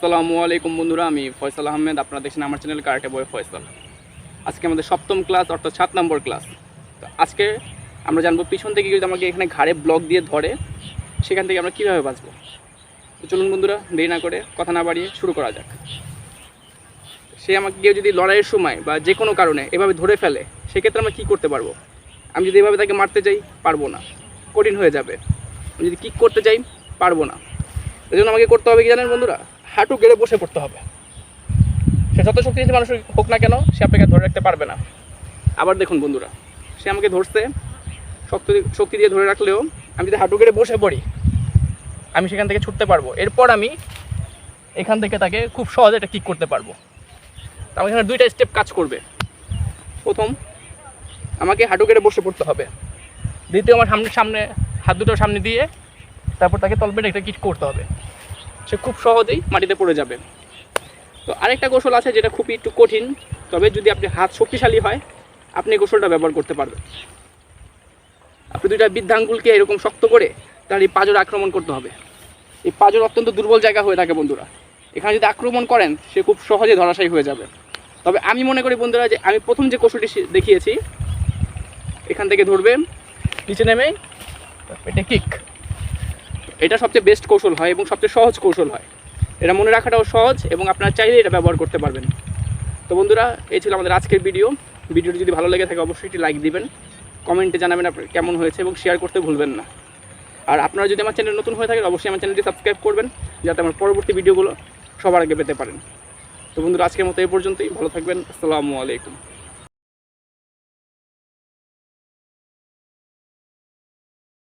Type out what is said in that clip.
আসসালামু আলাইকুম বন্ধুরা, আমি ফয়সাল আহমেদ। আপনারা দেখছেন আমার চ্যানেল কারাটে বয় ফয়সাল। আজকে আমাদের সপ্তম ক্লাস, অর্থাৎ 7 নম্বর ক্লাস। তো আজকে আমরা জানবো পিছন থেকে যদি আমাকে এখানে ঘাড়ে ব্লক দিয়ে ধরে, সেখান থেকে আমরা কীভাবে বাঁচবো। তো চলুন বন্ধুরা, দেরি না করে কথা না বাড়িয়ে শুরু করা যাক। সে আমাকে কেউ যদি লড়াইয়ের সময় বা যে কোনো কারণে এভাবে ধরে ফেলে, সেক্ষেত্রে আমরা কী করতে পারবো। আমি যদি এভাবে তাকে মারতে চাই, পারবো না, কঠিন হয়ে যাবে। আমি যদি কিক করতে চাই, পারবো না। এই জন্য আমাকে করতে হবে কি জানেন বন্ধুরা, হাঁটু গেড়ে বসে পড়তে হবে। সে যত শক্তিশালী মানুষ হোক না কেন, সে আপনাকে ধরে রাখতে পারবে না। আবার দেখুন বন্ধুরা, সে আমাকে ধরছে, শক্তি দিয়ে ধরে রাখলেও আমি যদি হাঁটু গেড়ে বসে পড়ি, আমি সেখান থেকে ছুটতে পারবো। এরপর আমি এখান থেকে তাকে খুব সহজে একটা কিক করতে পারবো। আমার এখানে দুইটা স্টেপ কাজ করবে। প্রথম, আমাকে হাঁটু গেড়ে বসে পড়তে হবে। দ্বিতীয়, আমার সামনে হাত দুটো সামনে দিয়ে তারপর তাকে তলপেটে একটা কিক করতে হবে। সে খুব সহজেই মাটিতে পড়ে যাবে। তো আরেকটা কৌশল আছে যেটা খুবই একটু কঠিন, তবে যদি আপনি হাত শক্তিশালী হয়, আপনি এই কৌশলটা ব্যবহার করতে পারবেন। আপনি দুইটা বৃদ্ধাঙ্গুলকে এরকম শক্ত করে তার এই পাঁজর আক্রমণ করতে হবে। এই পাঁজর অত্যন্ত দুর্বল জায়গা হয়ে থাকে বন্ধুরা। এখানে যদি আক্রমণ করেন, সে খুব সহজে ধরাশায়ী হয়ে যাবে। তবে আমি মনে করি বন্ধুরা যে আমি প্রথম যে কৌশলটি দেখিয়েছি, এখান থেকে ধরবেন, নিচে নেমে এটা কিক, এটা সবচেয়ে বেস্ট কৌশল হয় এবং সবচেয়ে সহজ কৌশল হয়। এটা মনে রাখাটাও সহজ এবং আপনারা চাইলে এটা ব্যবহার করতে পারবেন। তো বন্ধুরা, এই ছিল আমাদের আজকের ভিডিওটি যদি ভালো লেগে থাকে অবশ্যই একটি লাইক দিবেন, কমেন্টে জানাবেন আপনার কেমন হয়েছে এবং শেয়ার করতে ভুলবেন না। আর আপনারা যদি আমার চ্যানেল নতুন হয়ে থাকেন, অবশ্যই আমার চ্যানেলটি সাবস্ক্রাইব করবেন, যাতে আমার পরবর্তী ভিডিওগুলো সবার আগে পেতে পারেন। তো বন্ধুরা, আজকের মতো এই পর্যন্তই। ভালো থাকবেন। আসসালামু আলাইকুম।